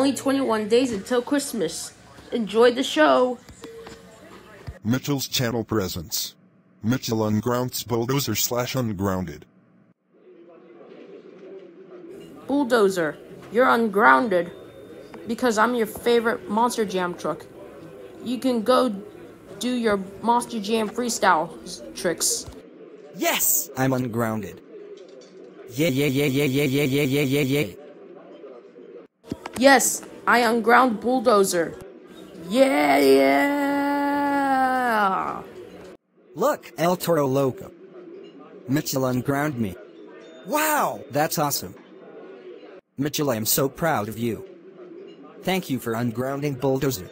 only 21 days until Christmas. Enjoy the show. Mitchell's channel presents Mitchell Ungrounds BullDozer / Ungrounded. BullDozer, you're ungrounded because I'm your favorite Monster Jam truck. You can go do your Monster Jam freestyle tricks. Yes, I'm ungrounded. Yeah, yeah, yeah, yeah, yeah, yeah, yeah, yeah, yeah, yeah. Yes, I unground BullDozer. Yeah, yeah. Look, El Toro Loco. Mitchell unground me. Wow, that's awesome. Mitchell, I am so proud of you. Thank you for ungrounding BullDozer.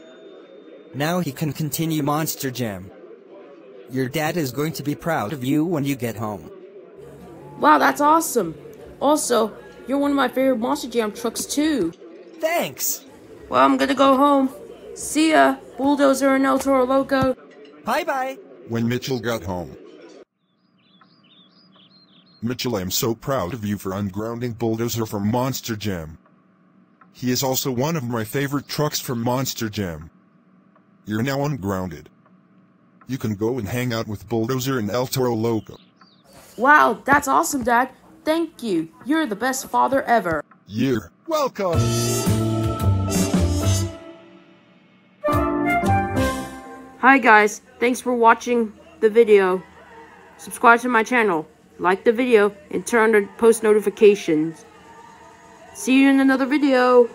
Now he can continue Monster Jam. Your dad is going to be proud of you when you get home. Wow, that's awesome. Also, you're one of my favorite Monster Jam trucks too. Thanks. Well, I'm gonna go home. See ya, BullDozer and El Toro Loco. Bye-bye. When Mitchell got home. Mitchell, I am so proud of you for ungrounding BullDozer from Monster Jam. He is also one of my favorite trucks from Monster Jam. You're now ungrounded. You can go and hang out with BullDozer and El Toro Loco. Wow, that's awesome, Dad. Thank you. You're the best father ever. You're welcome. Hi guys, thanks for watching the video. Subscribe to my channel, like the video, and turn on post notifications. See you in another video.